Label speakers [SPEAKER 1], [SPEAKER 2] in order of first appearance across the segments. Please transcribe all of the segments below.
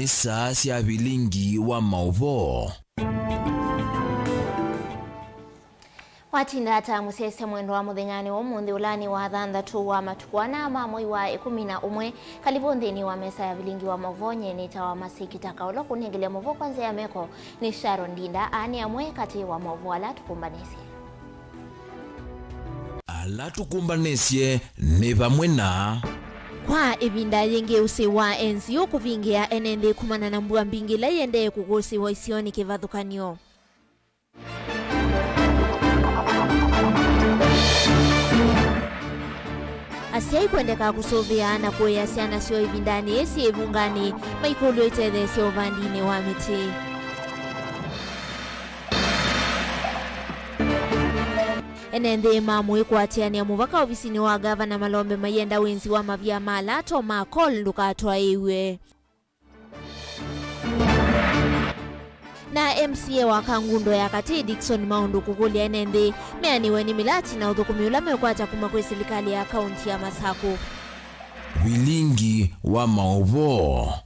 [SPEAKER 1] nisa cia Vilingi wa Mauvoo.
[SPEAKER 2] Watinda hata musese mwendo wa muthengani wa umuthi ulani wa thanthatu wa matukwana ma mwei wa 11 kalibu nthini wa mesa ya Vilingi wa Mauvoo nyenita wa KITAKA ulo kunengelea Mauvoo kwanza ya meko ni Sharon Ndinda ani amwe kati wa Mauvoo ala
[SPEAKER 1] tukumbanesie ni vamwe na
[SPEAKER 2] kwa ivinda yenge use wa NCO kuvingia enende kumana na mbua mbingila yende kugusi wa isioni kivathukanio. Asiai kwendeka kusovea na kuya siana sio ivindani esi evungani maikulu etede sio vandine wa miti. Enende mamwe kwa tiani ya muvaka ofisini wa gavana Malombe mayenda wenzi wa mavya malato makol lukatwa iwe. Na MCA wa Kangundo ya kati Dickson Maundu kukulia enende meaniwe ni milati na udhukumiula mekwata kuma kwe serikali ya kaunti ya Masako.
[SPEAKER 1] Vilingi wa Mauvoo.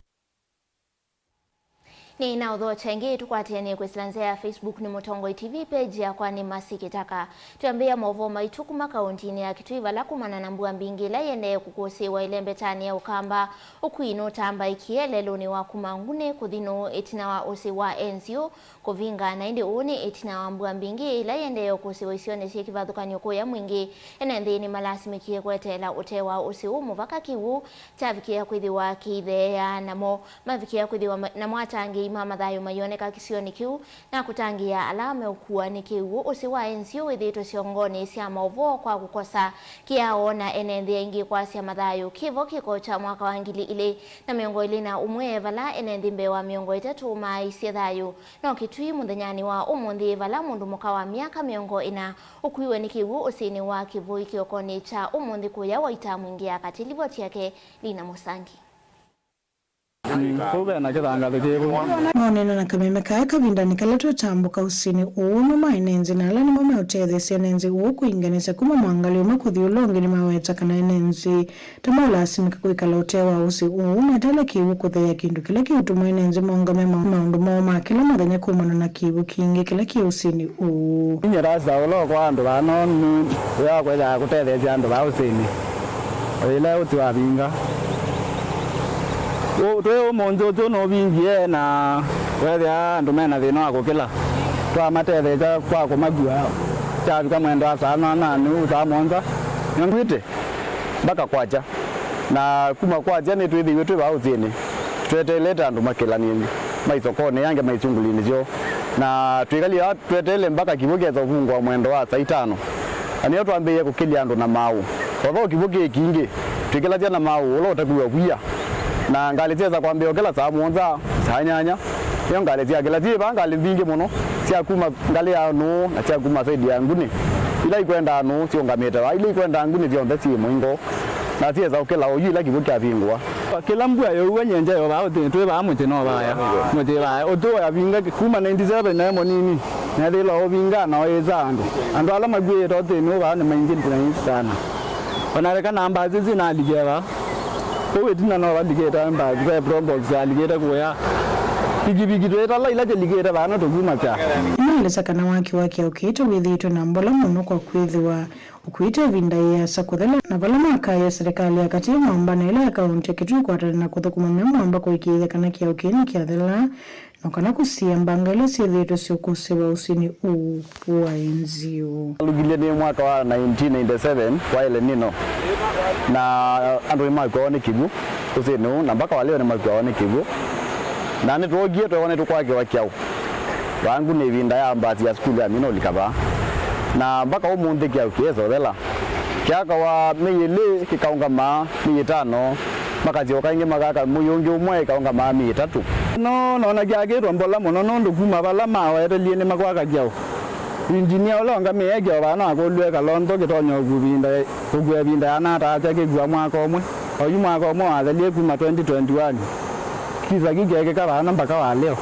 [SPEAKER 2] Ni na udho changi tukwatiani kwesilanzea ya Facebook ni Mutongoi TV page ya kwani KITAKA. Tuambia Mauvoo maitukuma kauntini ya kituiva la kumana na mbua mbingi la yende kukusi wa ilembetani ya ukamba ukuino tamba ikiele loni wa kumangune kuthino etina wa usi wa NCO kuvinga na indi uni etina wa mbua mbingi la yende kukusi wa isione siya kivathukanyo kuya mwingi enende ni malasimikie kwetela utewa usi umuvaka kiwu tavikia kwithiwa kithe ya namo mavikia kwithiwa namo atangi mama thayo mayoneka kisioni kiu na kutangia alame ukuwa ni kiu usi wa NCO withito siongoni sia Mauvoo kwa kukosa kiao na enende ingi kwa sia mathayo kivo kiko cha mwaka wa ngili ile na miongo ili na umwe vala enende mbewa miongo itatu maisi thayo na kitui muthenyani wa umuthi vala mundu muka wa miaka miongo ina ukuiwe ni kiu usini wa kivu ikiokoni cha umuthi kuya waita mwingi ya katilivoti yake Lina Musangi.
[SPEAKER 3] Moneno na kameme kaya kavindani kalato tambuka usini uunu mainenzi na alani mwame utethesi enenzi uu kuinganisa kuma mwangali umakuthi ulongi ni maweta kana enenzi tamula asimika kuikala utewa usi uu metale kiwu kuthea kindu kila kiutumu enenzi mwangame maundu moma kila mathanya kumana na kiwu kingi kila kiusini uu
[SPEAKER 4] Inyerasa ulo kwa andu vano ya kweza kutethesi andu va usini oile uti wa vinga Tuwe umonzo tuno vingie na wethia andu mena thina wa kukila twa matetheja kwa kumagua chavika mwendo wa sana na ni uta monza ngwite baka kwacha na kuma kwacha ni twithiwe twi ba uthini tweteleta andu makila nini maisokone yange maisungulini cio na twigalia twetele mpaka kivugeza uvungwa mwendo wa saa 5 aniyo twambiye kukilia andu na mau kwa kivuge kingi twigelaja na mau ulo utakuwa kuya na ngalizeza kwambia okela saa monza saa nyanya yo ngalizia ngalizia banga livinge muno sia kuma ngali ya no na sia kuma saidi ya nguni ila ikwenda no sio ngameta ila ikwenda nguni vyo ndesi mwingo na sia za okela oyu ila kivuka vingwa kila mbua yo wenyenje yo ba twe ba mu tino ba ya mu te ba oto ya vinga kuma 97 na mo nini na de lo vinga na eza ando ala magwe to te no ba na maingi sana onareka namba zizi na ligera Kowe tina no alligator mba kwa probox alligator kuya bigi tweta la ila alligator bana to kuma cha
[SPEAKER 3] male sakana wake ukito withito na mbola muno kwa kwithiwa ukuita vinda ya sakuthela na vala maka ya serikali ya kati mwamba na ila akaunti kitu kwa na kuthukuma mwamba kwa ikithe kana kia ukini kia thela no kana kusia mbangale sithito siokusewa usini wa NCO
[SPEAKER 4] lugile ni mwaka wa 1997 kwa ile nino na andu mwaka ni kibu usini na mpaka wale ni mwaka ni kibu na ni tuogie tuone tukwake wakiao wangu ni vinda ya mbati ya skuli ya mino likaba na mpaka umundi kia ukiezo thela kiaka wa miyili kikaunga ma 5 makazi okainge magaka muyungi umwe kaunga ma 3 no na kiagirwa mbola muno no ndukuma bala mawa erelie ni makwaka jao engineer olonga mege bana akolwe kalondo kitonyo kugwe binda ana tacha kigwa mwaka omwe oyu mwaka omwe azalie kuma 2021 kiza kigeke kabana mpaka wa leo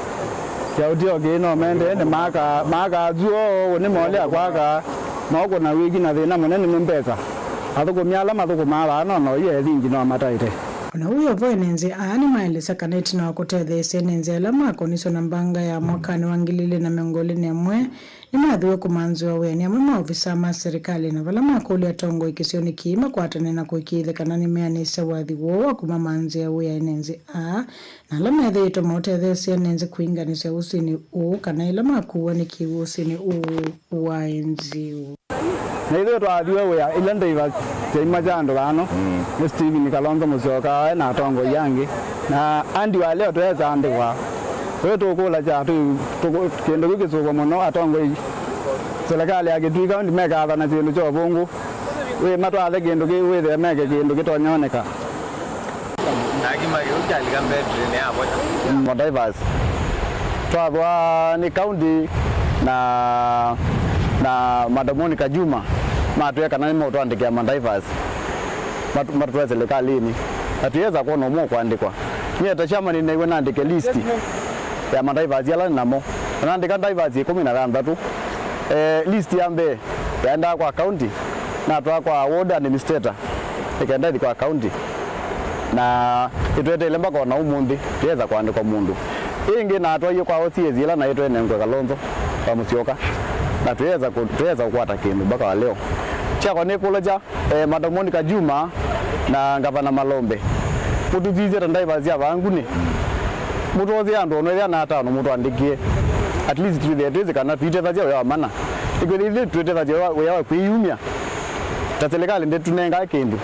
[SPEAKER 4] ya udio gino mende ne maka zuo ni mole akwaka moko na wigi na thina munene mbeka athuko myala mathuko mabana no ye thingi no mataite
[SPEAKER 3] ona huyo voenenzi aani maeleza kana itina wakutetheesia enenzi ala makoniso na mbanga ya mwakani wa 2021 ni mathiwe kumanziwa weni amwe maofisa ma serikali na vala makuli atongo ikisioni kiima kwatane na kuikithekana ni meanisa wathi wowa kuma manzia uya enenzi na ala methiitwo mautetheesia enenzi kuinganisya usini uu kana ila makuwa ni kiwu usini uu wa enzi
[SPEAKER 4] na ithuĩ twathiĩ wĩa ila ndaiva kĩima kĩa andũ gano nĩ Stephen Kalonzo Musyoka na atongoria yangi na andi wa leo tweza andikwa wewe tukula cha kĩndũ gĩkĩ gĩcũkwo mũno atongoria serikali agĩtuika ndi mekatha na kĩndũ kĩa ũbungu we matwathe kĩndũ kĩ wĩthe meke kĩndũ gĩtonyoneka Divers twabwa ni county na Madamoni Kajuma matuweka na nimo tuandikia Divers matuweza serikalini atuweza kuona umo kuandikwa mimi atachama ni naiwe naandike list ya Divers yala namo naandika Divers 16 list yambe yaenda kwa county na toa kwa ward administrator ikaenda kwa county na itwete lemba kwa na umundi tuweza kuandikwa mundu ingi na atoa hiyo kwa OCS yala na itwe nengwe Kalonzo kwa Musyoka na tuweza kukwata kindu mpaka wa leo chako ni kuloja Madamoni Kajuma na Gavana Malombe mutu vizira Divers ya vangu ni mutu ozi ando no na ata no mutu andikie at least tuweze kana tuite vazia ya mana igwe tuite vazia ya kuiumia tatselekali ndetunenga kindu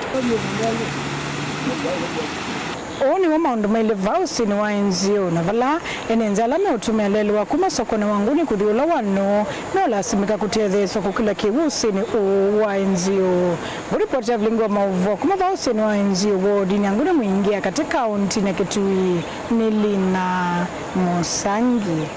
[SPEAKER 3] Oni wa maundu maile vausi ni wa NGO na vala enenzala me utumelelwa kuma sokoni wanguni kuthiula wano na lasimika kutetheeswa kukila kiwusi ni wa NGO. Ripoti ya Vilingi wa Mauvoo kuma vausi ni wa NGO wodi ni anguni mwingia katika kaunti na Kitui ni Lina Musangi.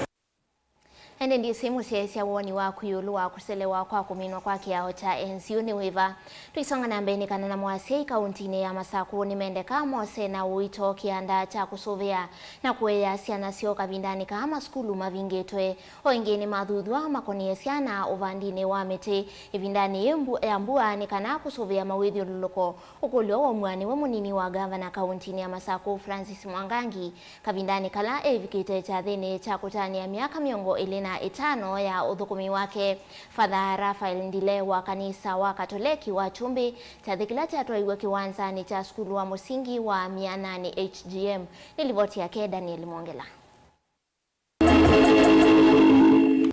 [SPEAKER 2] Ende ndi simu siyasia woni wa kuyulua kuselewa kwa kuminwa kwa kiao cha NCU ni wiva. Tuisonga na mbeni kana na mwasi kauntini ya Masaku ni mendeka mose na uito kianda cha kusuvia na kuweya siana sio kavindani kama skulu mavingetwe. Oingeni madhudwa makoni siana uvandine wa mete ivindani ya mbua ni kana kusuvia mawidhi ululoko. Ukulio wa mwani wa munini wa gavana kauntini ya Masaku Francis Mwangangi kavindani kala evikite cha dhene cha kutani ya miaka miongo ilina 5 ya udhukumi wake. Father Rafael Ndile wa kanisa wa Katoliki wa Chumbi chadhikila cha tuwa kiwanza ni cha skulu wa musingi wa 800 HGM. Nilivoti yake Daniel Mwongela.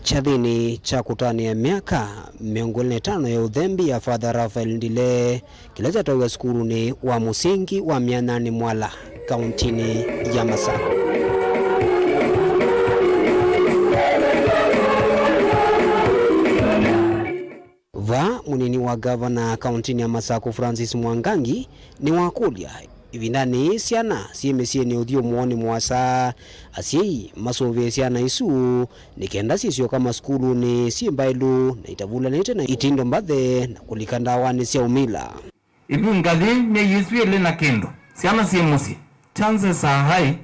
[SPEAKER 5] Chadhini cha kutani ya miaka miongo 5 ya udhembi ya Father Rafael Ndile kila cha tuwa skulu ni wa musingi wa 800 Mwala kauntini ya Masaku. Munini wa gavana kauntini ya Masaku Francis Mwangangi ni wakulia ivindani siana siyemesie ni uthio muoni mwasa asiei masove siana isu nikenda sisio kama skulu ni simbailu na itavula nete na itindo mbadhe na kulikanda wani sia umila
[SPEAKER 6] ibu ngathi ne yesu ele na kendo siana siemusi chances are high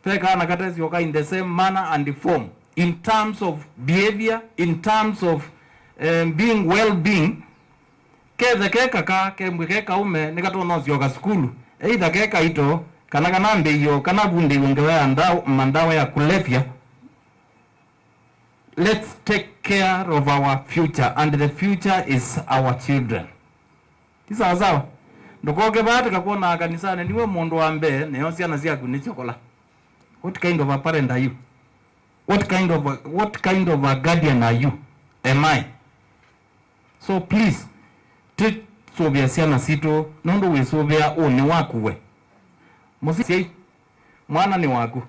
[SPEAKER 6] teka na kata sio ka in the same manner and form in terms of behavior, in terms of being well-being. Keze keka ka keka ume nikato nozio ka skulu either keka ito kana mbeyo kana bunde wengewe mandawa ya kulevya. Let's take care of our future, and the future is our children. Kisa sawa ndokoke bata kakona kanisane niwe mundu wa mbe ne yosia na sia kunichokola. What kind of a parent are you? What kind of a guardian are you? Am I? So please take sobia siana sito nondo we sobia oni wakuwe. Mosisi mwana ni waku.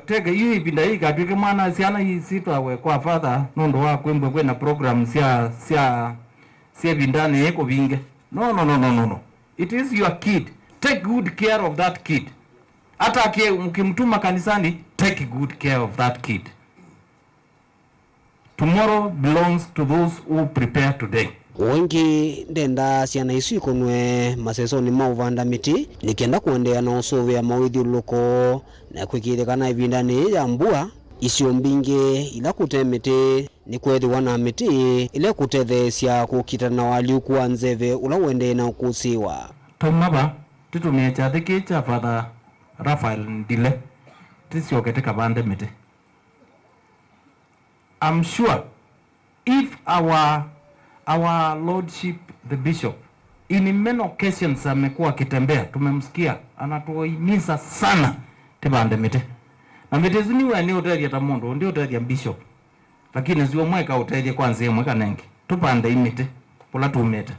[SPEAKER 6] Tege yu ibinda hii katwike mwana siana hii sito awe kwa father nondo waku mbwe na program sia bindane eko binge. No. It is your kid. Take good care of that kid. Hata ake mkimtuma kanisani, take good care of that kid. Tomorrow belongs to those who prepare today.
[SPEAKER 5] Wengi ndenda siana isu ikonwe masesoni mauvanda miti nikienda kuendea na usove ya mawithi uloko na kwikithekana ivindani ya mbua isio mbinge ila kutemete ni kwethi wana miti ile kutethesia kukita na wali kuwa nzeve ula wende na kusiwa.
[SPEAKER 6] Tomaba tutumie chathiki cha Father Raphael Ndile tisio katika bande mite. I'm sure if our lordship the bishop in many occasions amekuwa akitembea, tumemsikia anatuhimiza sana tibande mite. Na mite ziniwe ni hoteli ya Tamondo ndio hoteli ya bishop, lakini zio mweka hoteli kwanza mweka nengi tupande imite pola tumete.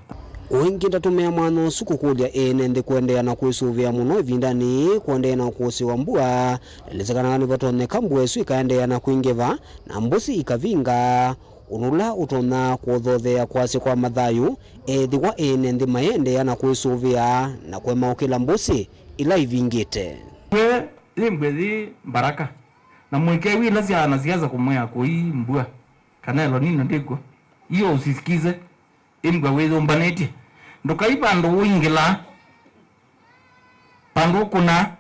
[SPEAKER 5] Wengi ndatumia mwana suku kulia enende kuendea na kuisuvia muno ivindani kuendea na kuosi wa mbua lezekana ni vatone kambue su ikaendea na kuingeva na mbusi ikavinga unula utona kuodhothea kwasi kwa mathayu ethiwa enende maendea na kuisuvia na kwema ukila mbusi ila ivingite
[SPEAKER 6] we imbwethi baraka na mwike wila ziana ziaza kumwea kui mbua kanelo nino ndigwa iyo usisikize imbwa wezo mbaneti ndukai pandu uingila pandu kuna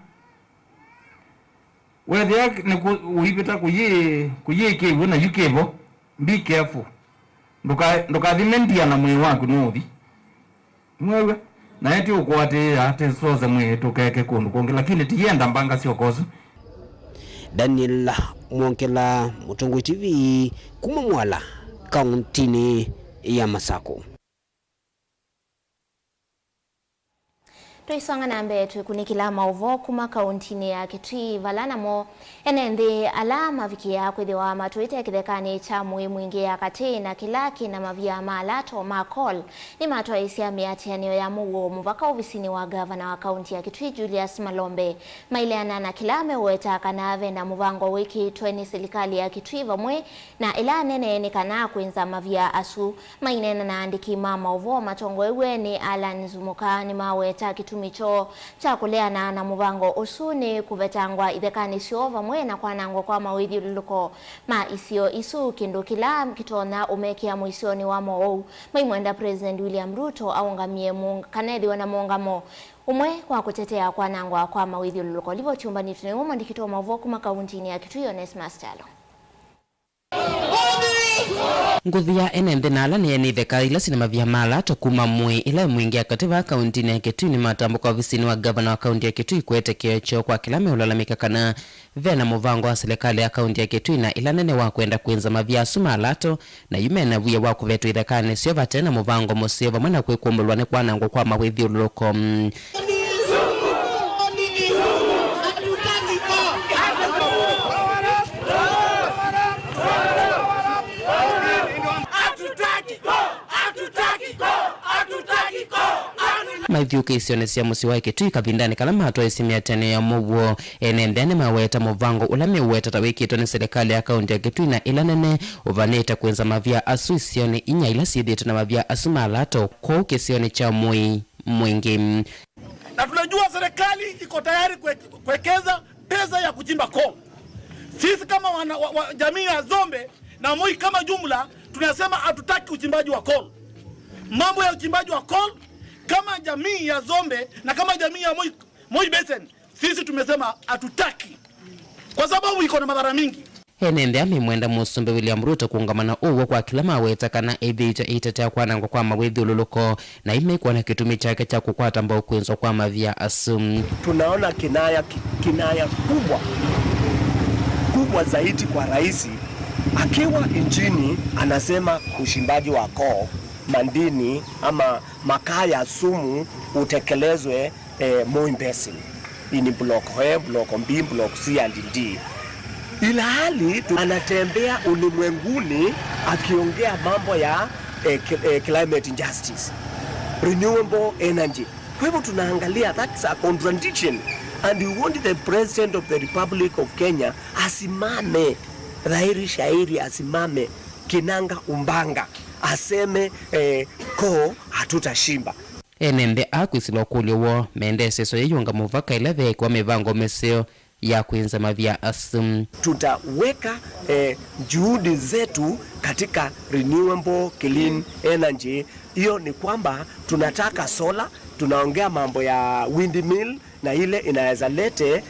[SPEAKER 6] wethia ni uipita kuye kevo na yukevo be careful ndukathimendia na mwe waku nuthi mwewe na eti ukwate ate soza mwe tukeke kundu kongi lakini tienda mbanga sio kozo.
[SPEAKER 5] Daniel Mwonkela, Mutongo TV, Kumamwala, kauntini ya Masako.
[SPEAKER 2] Tuisonga na mbe tukunikila Mauvoo kuma kauntini ya Kitui valana mo enende alama vikia kwithiwa matuite kithekani cha mwingi ya kati na kilaki na mavia malato makol ni matwaisia miatianio ya Mauvoo muvaka ofisini wa gavana wa kaunti ya Kitui Julius Malombe maileana na kilame ueta kanave na muvango wiki 20 serikali ya Kitui vamwe na ila nene ni kana kuinza mavia asu mainena na andiki Mauvoo matongo ewe ni Alan Zumuka ni maweta Kitui micho cha kuleana na muvango usuni kuvetangwa ithekani sio vamwe na kwanango kwa mawithi luluko ma isio isu kindu kila kitona umekia muisioni wa Mauvoo maimwenda President William Ruto aungamie kanethi wana muungamo umwe kwa kutetea kwanangwa kwa mawithi luluko livo chumbani tunewo mwandikito wa Mauvoo kuma kauntini ya Kitui Onesmus Chalo.
[SPEAKER 7] Nguthia enende nala ni enitheka ila sinema vya mala tokuma mwe ila mwingi ya kativa kaunti ya Kitui ni matambuka ofisini wa gavana wa kaunti ya Kitui kuete kecho kwa kilame ulalamika kana vena muvango wa serikali ya kaunti ya Kitui na ila nene wa kuenda kuenza mavya suma alato na yumena vya wa kuvetu ithekane sio vatena muvango musio vamwena kuikumulwane kwa nango kwa mawithi uloko. Maithiuke isionesia musi wa Kitui kavindani kala mato esimia tene ya Mauvoo enendene maweta muvango ulame uweta tawikito ni serikali ya kaunti ya Kitui na ila nene uvaneta kuenza mavya asu isione inya ila sidhietu na mavya asu malato kwa ukesione cha mwingi.
[SPEAKER 8] Na tunajua serikali iko tayari kuwekeza pesa ya kuchimba coal. Sisi kama jamii ya Zombe na Moi kama jumla tunasema hatutaki uchimbaji wa coal. Mambo ya uchimbaji wa coal kama jamii ya Zombe na kama jamii ya Moi Basin sisi tumesema hatutaki kwa sababu iko na madhara mingi.
[SPEAKER 7] Enende amemwenda musumbe William Ruto kuungamana uwo kwa kila maweta kana edhicha itetea kwa nango kwa mawithi ululuko na imekuwa na kitumi chake cha kukwata mbao kuenzo kwa mavya asum.
[SPEAKER 9] Tunaona kinaya kubwa zaidi kwa raisi akiwa nchini anasema ushimbaji wa coal mandini ama makaa ya sumu utekelezwe Moi Basin ini block A, block B, block C and D. Ila hali anatembea ulimwenguni akiongea mambo ya climate injustice, renewable energy. Kwa hivyo tunaangalia that's a contradiction and we want the President of the Republic of Kenya asimame dhahiri shairi, asimame kinanga umbanga, aseme ko hatutashimba.
[SPEAKER 7] Enende akwisilo kuliowo mende seso yeyunga muvaka ileve kwa mivango meseo ya kuenza mavya asum.
[SPEAKER 9] Tutaweka juhudi zetu katika renewable clean energy. Hiyo ni kwamba tunataka solar, tunaongea mambo ya windmill na ile inaweza lete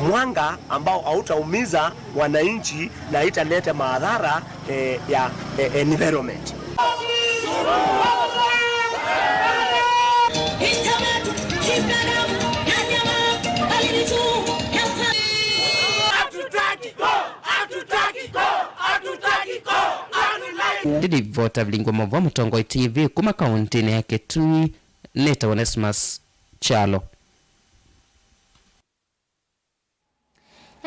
[SPEAKER 9] mwanga ambao hautaumiza wananchi na italete madhara ya environment.
[SPEAKER 10] It's coming,
[SPEAKER 7] Ndidi vota Vilingi Mauvoo Mutongo TV kuma kaunti ya Kitui Neta Onesmus Chalo.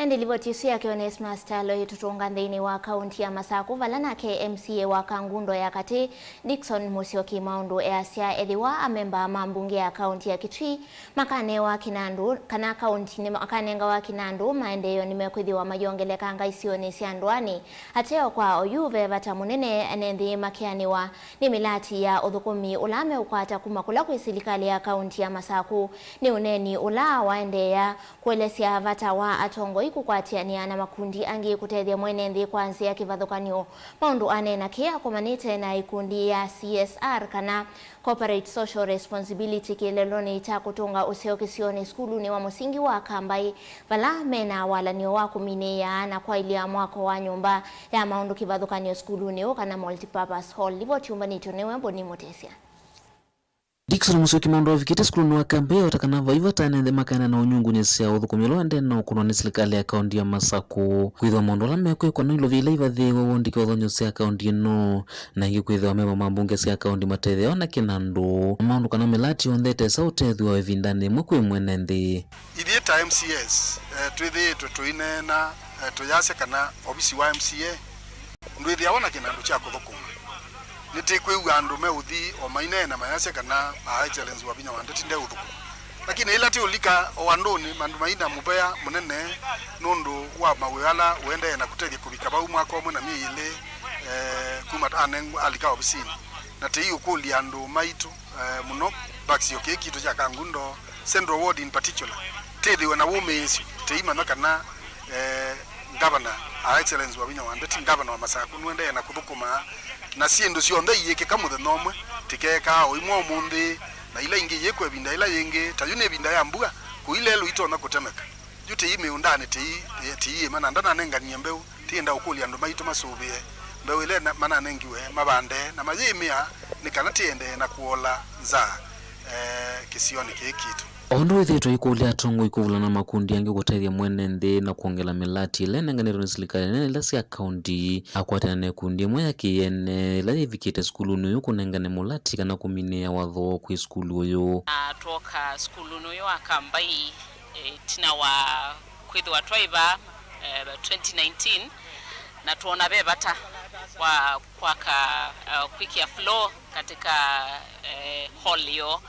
[SPEAKER 2] Ndilivyotisu yake Onesmus Chalo itutunga ndini wa kaunti ya Masaku valanake MCA wa Kangundo ya Kati Dickson Musyoki Maundu easia edhiwa amemba mambunge ya kaunti ya Kitui makane wa Kinandu kana kaunti ni makanenga wa Kinandu maendeyo nimekwithiwa mayongeleka isioni siandwani ateo kwa oyuve vatamunene enendi makianiwa ni milati ya uthukumi ulame ukwata kumakula kwa serikali ya kaunti ya Masaku ni uneni ula waendeya kuelesia vata wa atongo ikukwatiania na makundi angi kutethia mwenendi kwanzia kivathukanio maundu anena kia kumanite na ikundi ya CSR kana Corporate Social Responsibility kileloni cha kutunga useo kisioni skulu ni wa musingi wa Kambai vala mena walanio wa kumine ya na kwa ilia mwako wa nyumba ya maundu kivathukanio skulu ni kana multipurpose hall livo chumba ni tunewe mboni motesia.
[SPEAKER 10] Dickson Musyoki Maundu avikite skulu ni wa Kambai watakana vaiva tanende makana na unyungu nyesi ya udhukumilo ande na ukunoni serikali ya kaunti ya Masaku kwithwa maundu ala mekwe kwa nilo vila ivathi wawondiki wa nyesi ya kaunti no na hiki kwithwa mema mambunge ya kaunti matetheo na Kinandu maundu kana milati ondete sa utethwa evindani mwekwe mwenendi
[SPEAKER 11] ithieta MCS twithi tuinena tuyase kana obisi wa MCA ndwithi awona Kinandu cha kuthukuma niti kwiwa andu meuthi o maine na mayase kana challenge wa binya wandeti nde uthuku lakini ila ti ulika o andoni mandu maina mubea munene nundu wa mawela uende na kutethia kubika bau mwako mwe na miile kuma anengu alika obisini na ti ukuli andu maitu muno baksio keki to cha Kangundo Central Ward in particular tethi wana womesi te imana kana governor excellence wa binya wandeti governor wa Masaku nuende na kuthukuma na siendo sionde yeke kamuthe nomwe tikeka oimwe omundi na ila ingi yekwe binda ila yenge tayune binda ya mbua kuilelo itona kutemeka jute ime undane ti mana ndana nenga nyembeu tienda ukuli andu maito masubie mbeu ile mana nengiwe mabande na mazimia nikanatiende na kuola za kisioni kikitu
[SPEAKER 10] Ondo ithitwa ikulia tongo ikuvula na makundi yangi kutethia mwenendi na kuongela milati ile nenganiro ni serikali nene ila sia kaunti akwatana ne kundi mwe yakiyene ila ivikite skulu nuyu kunengane mulati kana kuminea watho kwi skulu uyu
[SPEAKER 12] toka skulu nuyu akambai tina wa kwithwa twaiva 2019 na tuona bebata kwa quick flow katika hall yo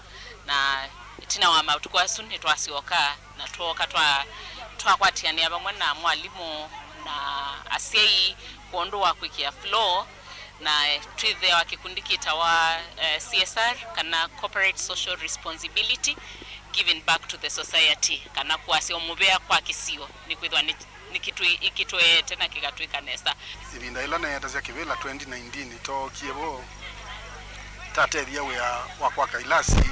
[SPEAKER 12] na tina wa mautukwasu ni twasioka na tuoka twakwatiania bamwe na mwalimu na asiei kuondoa wa quick flow na twithe wa kikundi kita wa CSR kana Corporate Social Responsibility giving back to the society kana kuasio mubea kwa kisio ni kwithwa ni kitu ikitwe tena kikatwika nesa
[SPEAKER 11] ibinda ila na yata cia kivila 2019 to kiebo tatethia wa kwa kailasi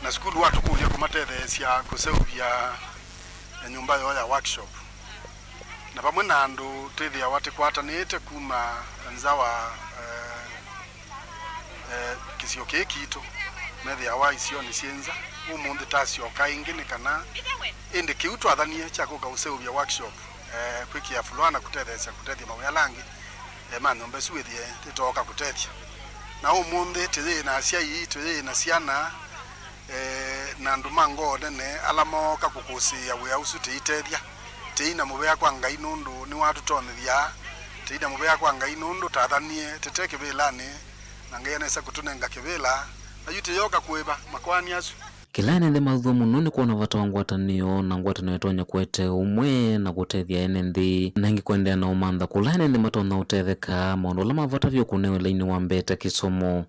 [SPEAKER 11] na skulu watu kulia kumatethesia kuseuvia nyumba yo ya workshop na pamwe na andu tethia wati kwatanite kuma nzawa kisio kekito methia wa isioni sienza umundi tasio kaingi ni kana indi kiutu athanie cha kuka useuvia workshop kwikia fulana kutethesia kutethia mawialangi manyombe suithie titoka kutethia na umundi tithi na asiai tithi na siana na ndumango nene alamo kakukusia we ausu teitethia teina mubea kwa ngai nundu ni watu tonithia teina mubea kwa ngai nundu tathanie teteke bilani na ngai anesa kutunenga kibila na yute yoka kuiba makwani asu
[SPEAKER 10] kila nende maudhu muno ni kuona vata wangwatanio na ngwatanio etonya kwete umwe na gutethia enendi nangi kwendea na umantha kula nende matona utetheka maundu la mavata vyo kunewe laini wa mbete kisomo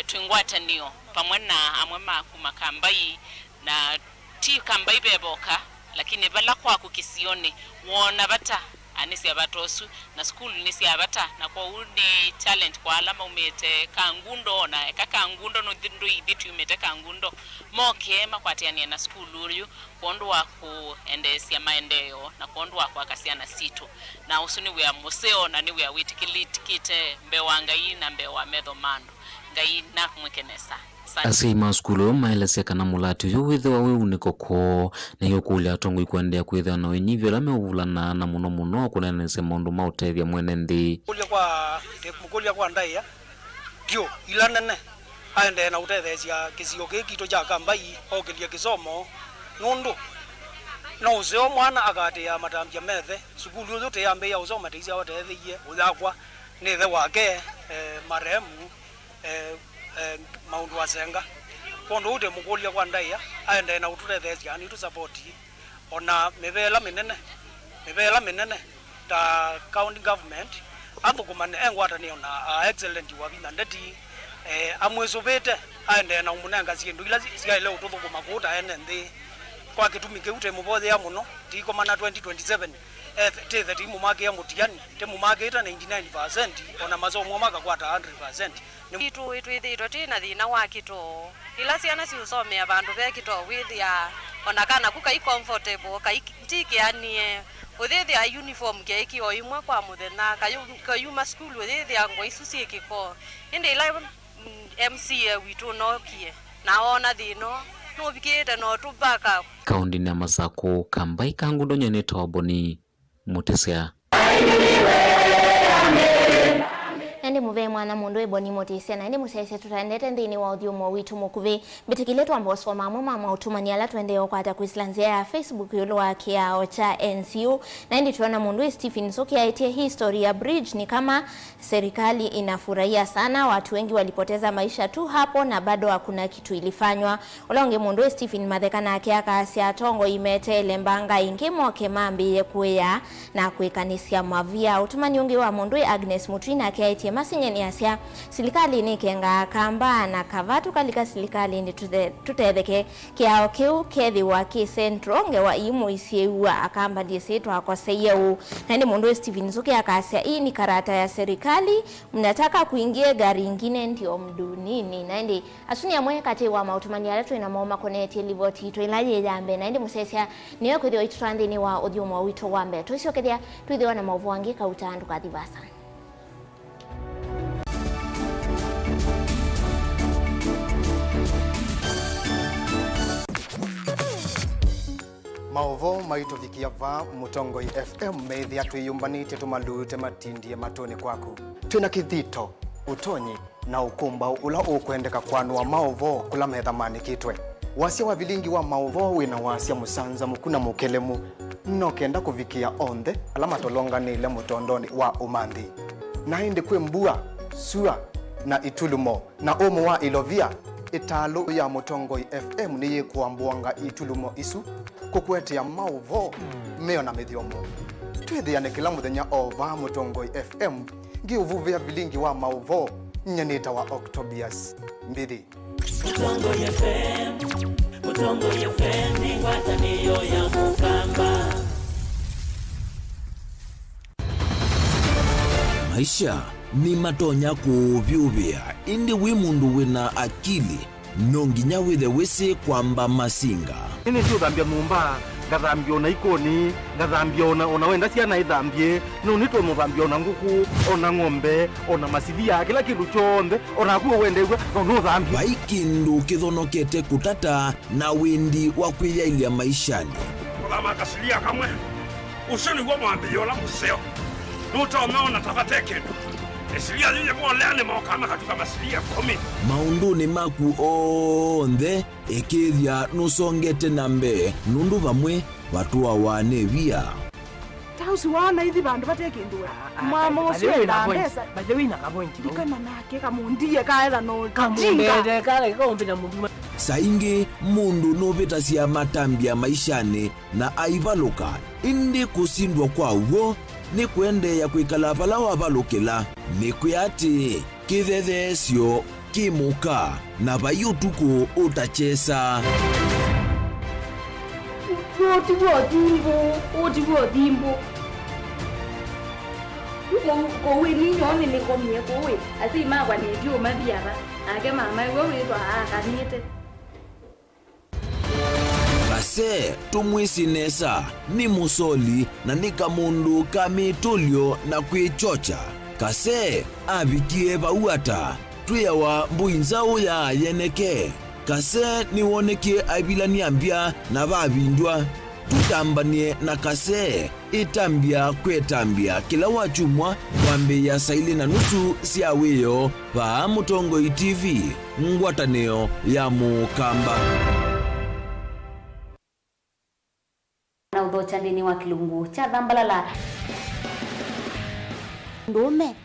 [SPEAKER 12] twingwatanio pamwe na amwe makuma Kambai na ti Kambai beboka lakini bala kwa kukisione wona bata anisi abatosu na school nisi abata na kwa uni talent kwa alama umete Kangundo na Kangundo no dindu ibitu umete Kangundo moke makwatiania na school uyu kondo wa kuendesia maendeleo na kondo wa akasiana situ na usuni we museo na ni we witikiliti kite mbewa ngai na mbewa medho mando ngai na kumwekenesa
[SPEAKER 10] asima skulu maelese kana mulati yo withe wawe unikoko na yo kulia tongo ikwendea kwitha na wenyivyo la meuvulana na muno kunenese mundu mautethia mwene nthi
[SPEAKER 13] kulia kwa ndaia kyo ilanene aende na utethecia kisio gikito ja kambai ogelia kisomo nundu no uzeo mwana agate ya matambia methe sukulu yote yambe ya uzoma teisia watetheie uthakwa nethe wake maremu maundu wasenga pondo ute mukulia kwa ndaia aende na ututethecia ni tu support ona mevela minene ta county government athukumane engwatani ona excellent wabina ndeti amwezubete aende na umunanga sindu ila siaile ututhukuma kuta ene nthi kwa kitumi keute mubothe ya muno tiko mana 2027 tethe timu make ya mutiani temu make ita 99% ona masomo maka kwata 100%
[SPEAKER 14] kitu itwithitwe tina thina wa kito ila ciana ciusome abandu be kito withia ona kana kuka i comfortable kai tikianie uthithia uniform keki o imwe kwa muthena kayuma school uthithia ngo isu ciikiko indi ila MCA witu nokie naona thino no bikete no tubaka
[SPEAKER 10] kaundi na Masako kambai kangu ndonye ne toboni mutesea
[SPEAKER 2] Ndi muve mwana mundu eboni motisia na ndi musese tutaendete ndini wa audio mo witu mukuve bitikiletu ambo soma mama utumani ala twende yokwata kuislanzia ya Facebook yolo wake ya ocha NCU na ndi tuona mundu Stephen Soki aitie history ya bridge ni kama serikali inafurahia sana watu wengi walipoteza maisha tu hapo na bado hakuna kitu ilifanywa olonge mundu Stephen mathekana akiaka asia tongo imete lembanga ingemo kemambi yekuya na kuikanisia mavia utumani ungi wa mundu Agnes Mutrina akiaitie masinyeni asia silikali ni kenga kamba na kavatu kalika silikali ndi tutetheke kiao kiu kethi wa ki centro nge wa imu isieua akamba diesetu akoseyeu na ndi mundu Stephen Zuki akasia hii ni karata ya serikali mnataka kuingia gari ingine ndio mdunini na ndi asuni ya mwe kati wa mautumani ya letu inamoma koneti livoti ito ilaje jambe na ndi musesia niwe kuthio itutrandi ni wa udhiumu wa wito wambe tuisio kethia tuithiwa na Mauvoo angika utandu kathivasa
[SPEAKER 15] Mauvoo maitovikia va Mutongoi FM methia twiyumbanite tumalute matindie matoni kwaku twina kithito utonyi na ukumba ula ukwendeka kwanua Mauvoo kula metha manikitwe wasia wa Vilingi wa Mauvoo wina wasia musanza mukuna mukelemu no kenda kuvikia onthe ala matolonganile mutondoni wa umanthi na hindi kwe mbua sua na itulumo na umu wa ilovia italo ya Mutongoi FM niye kuambuanga itulumo isu kukwetia Mauvoo meo na mithiomo twithiane kila muthenya ova Mutongoi FM ngi uvuvia Vilingi wa Mauvoo nyanita wa Octobius mbiri Mutongoi FM ni watanio ya mukamba
[SPEAKER 1] maisha ni matonya kuvyuvia indi wi mundu wina akili nonginya withe wisi kwamba masinga
[SPEAKER 6] ini sio thambia mumba ngathambia ona ikoni ngathambia ona wenda ciana ithambie no nitwe muthambia ona nguku ona ng'ombe ona masivia kila kindu chonthe ona kuo wendegwa no thambia
[SPEAKER 1] vaikindu kithonokete kutata na windi wa kwiyailia maishani
[SPEAKER 16] kama kasilia kamwe usoni gwa mwambia ola museo nutaomeona tabateke esilia yeye bolene mokana katika masilia 10
[SPEAKER 1] maunduni maku onthe ekithia nusongete nambe nundu vamwe watu wanevia
[SPEAKER 17] tausi wana hithi bandu batekindura mama ucio na pesa bajewina kapointi dikana nake kamundie kaetha no kamumbere kale kaombina mundu
[SPEAKER 1] saingi mundu novitasia matambia maishani na aivaluka indi kusindwa kwa uo ni kuendeya kwikala pala wavalukila ni kuyati kithethesyo kimuka na vayutuku utachesa
[SPEAKER 17] Otiwo dimbo kowe ni nyone ni komie kowe asi magwa ni dio mabiara ake mama wewe twa akanite
[SPEAKER 1] kase tumwisinesa ni musoli na ni kamundu kamitulyo na kwichocha kase avikie vauata tuyawa mbuinzao ya yeneke kase ni woneke abilani ambia na babindwa tutambanie na kase itambia kwetambia kila wachumwa wambe ya saili na nusu siaweyo pa Mutongoi TV ngwataneo ya Mukamba.
[SPEAKER 18] Na udhocha ndini wa kilungu cha dhambalala ndume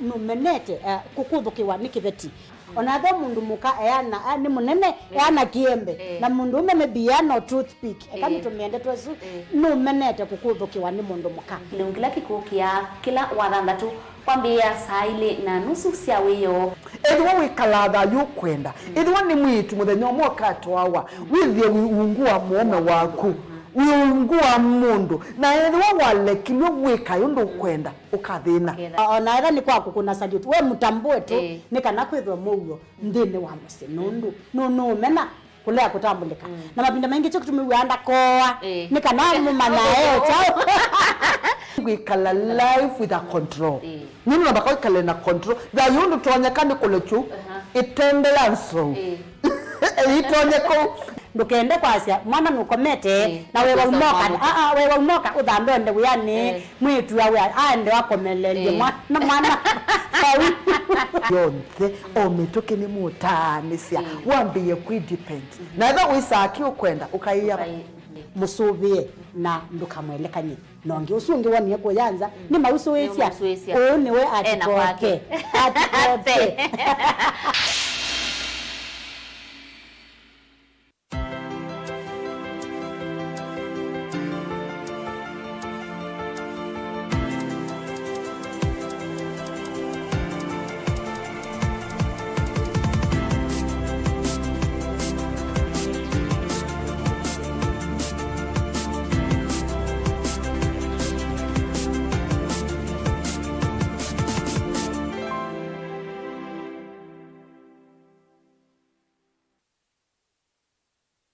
[SPEAKER 18] numenete kukuthukiwa ni kiveti onathe mundu muka eana ni munene eana kiembe na mundu ume mebiano toothpick kama tumiende twesu numenete kukuthukiwa ni mundu muka kilungila kikukia kila wathanthatu kwambia saili na nusu cia wiyo
[SPEAKER 19] edwa wikalatha yukwenda edwa ni mwitu muthenya umwe katwawa withie wiungua muome waku wiungua mundu na edwa walekilwe wika yundu kwenda ukathina
[SPEAKER 18] ona era ni kwaku kuna salute we mutambue tu ni kana kwithwa mugo ndini wa musi nundu no mena kulea kutambulika na mapinda mengi cyo kutumiwanda koa ni kana mumana chao
[SPEAKER 19] wikala life with a control nini na bakao kale na control da yundu tonyekane kulechu itembelanso itonyeko
[SPEAKER 18] ndukende kwasia mwana nukomete na wewe umoka wewe umoka udhambe nde yani mwitu yawe aende wakomelele mwana
[SPEAKER 19] yonke ometoke ni mutanisia wambiye kudepend na eba wisaki ukwenda ukaiya
[SPEAKER 18] musubie na ndukamwelekanye nonge usunge waniye kuyanza ni mausuwesia ni we atikoke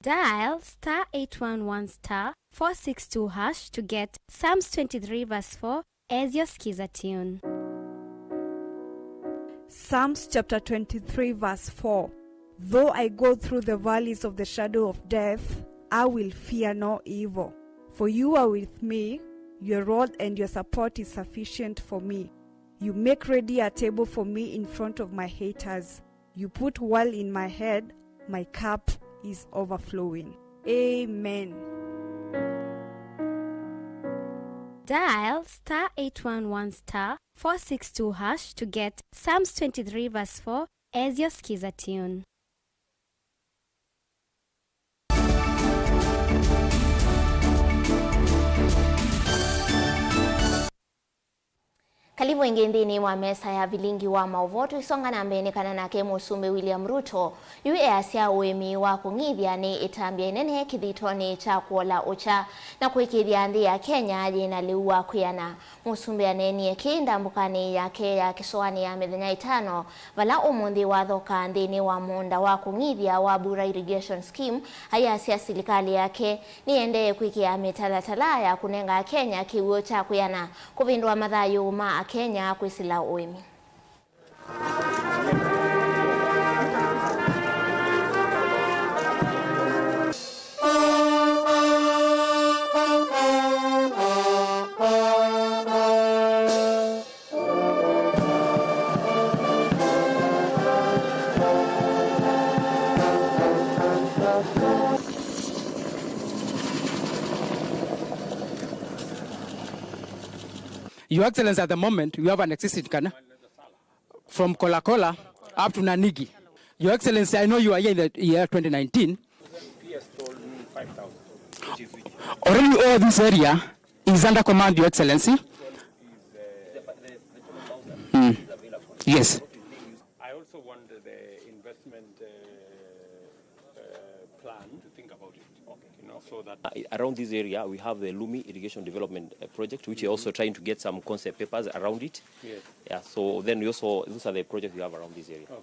[SPEAKER 20] Dial *811*462# to get Psalms 23 verse 4 as your skiza tune.
[SPEAKER 21] Psalms chapter 23 verse 4. Though I go through the valleys of the shadow of death, I will fear no evil. For you are with me, your rod and your support is sufficient for me. You make ready a table for me in front of my haters. You put oil in my head, my cup is overflowing. Amen.
[SPEAKER 20] Dial *811*462# to get Psalms 23 verse 4 as your skiza tune.
[SPEAKER 2] Kalibu ingindini wa mesa ya Vilingi wa Mauvoo isonga na mbeni kana nake Musumbi William Ruto yu asia uemi wa kungithia ni itambia inene kithitoni cha kuola ucha na kuikithia nthi ya Kenya jina liua kuyana Musumbi anenie kinda mbukani yake ya kisoani ya mithenya 5 vala umuthi wathoka nthini wa munda wa kungithia wa Bura Irrigation Scheme ayasia serikali yake niende kuikia mitalatala ya kunenga Kenya kiuo cha kuyana kuvindwa mathayu ma Kenya kwisila uimi.
[SPEAKER 22] Your Excellency, at the moment, we have an existing canal from Kola up to Nanigi. Your Excellency, I know you are here in the year 2019. Already all this area is under command, Your Excellency. Yes.
[SPEAKER 23] I also want the investment plan to think about it. You know, so that
[SPEAKER 24] around this area we have the Lumi Irrigation Development Project, which we're also trying to get some concept papers around it.
[SPEAKER 23] Yes.
[SPEAKER 24] Yeah. So then we also, those are the projects we have around this area. Okay.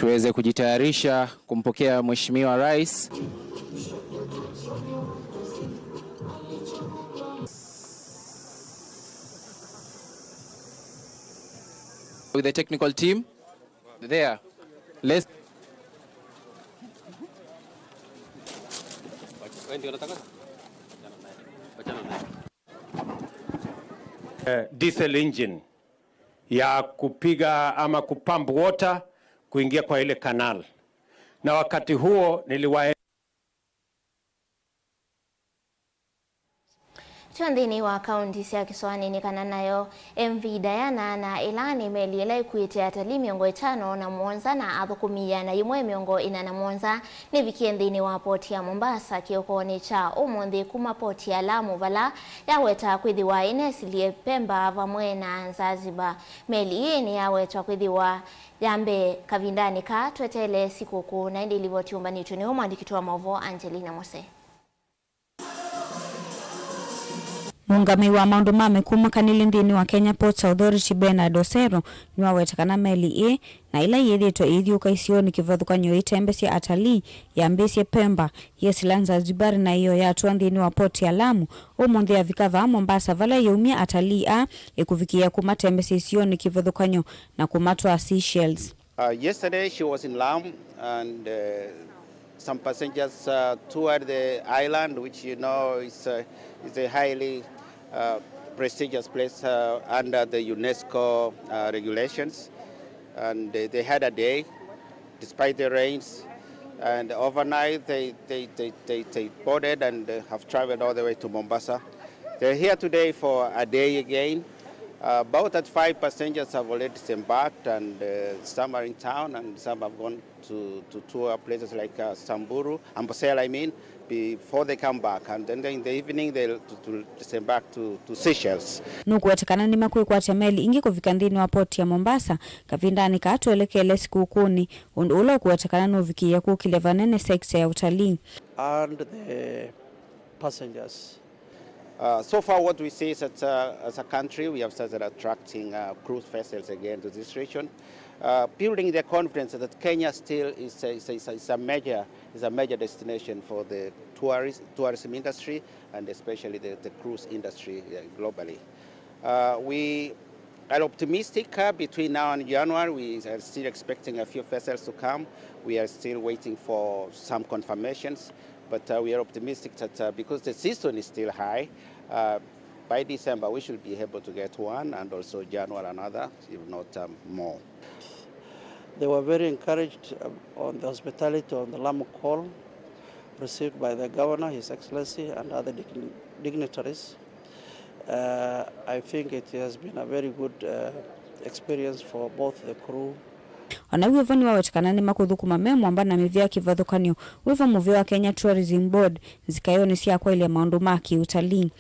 [SPEAKER 3] tuweze kujitayarisha kumpokea Mheshimiwa Rais. With the technical team there. Let's
[SPEAKER 4] diesel engine ya kupiga ama kupump water kuingia kwa ile canal, na wakati huo
[SPEAKER 2] Tuandini wa kaunti cia Kisuani ni kana nayo MV Diana na ilani meli ile kuitia atalii miongo 5 na mwonza na athukumia na imwe miongo 4 na mwonza ni vikendini wa poti ya Mombasa kiokoni cha umuthi kuma poti ya Lamu vala yaweta kwithiwa inesilie Pemba vamwe na Zanzibar. Meli hii ni yaweta kwithiwa yambe kavindani ka twetele sikuku na ndi livyotiumbanitwe ni mwandiki wa Mauvoo Angelina Mose.
[SPEAKER 5] Muungami wa maundu ma mikuma kanili ndini wa Kenya Ports Authority Bernard Osero ni wawetakana meli e na ila yethitwe ithiuka isioni kivathukanyo itembe cia atalii yambicie Pemba yesila Zanzibar na iyo yatwa ndini wa port ya Lamu umuthi yavika va Mombasa vala yaumia atalii a ikuvikia kuma tembe cia isioni kivathukanyo na kumatwa Seychelles.
[SPEAKER 8] Yesterday she was in Lamu and some passengers toured the island, which you know is a highly prestigious place under the UNESCO regulations, and they had a day despite the rains, and overnight they boarded and have traveled all the way to Mombasa. They're here today for a day again. About 5 passengers have already disembarked, and some are in town and some have gone to tour places like Samburu, Amboseli I mean, before they come back, and then in the evening they'll disembark to Seychelles.
[SPEAKER 5] Nukuwetekana ni makwikwatia meli ingi kufika ndini wa poti ya Mombasa kavindani katuelekele sikukuni ulo kuwetekana nuvikia kukilevanene sekta ya utalii.
[SPEAKER 25] And the passengers.
[SPEAKER 8] So far what we see is that as a country we have started attracting cruise vessels again to this region, building the confidence that Kenya still is a major destination for the tourism industry and especially the cruise industry globally. We are optimistic between now and January. We are still expecting a few vessels to come. We are still waiting for some confirmations. But we are optimistic that because the season is still high, by December we should be able to get one, and also January another, if not more.
[SPEAKER 25] They were very encouraged on the hospitality on the Lamu call received by the Governor, His Excellency, and other dignitaries. I think it has been a very good experience for both the crew.
[SPEAKER 5] Ona wivani wawetekana ni makuthukuma memu amba na mivia kivathukanyo wiva muvio wa Kenya Tourism Board zikayoni siya kwa ile maundu maki utalii.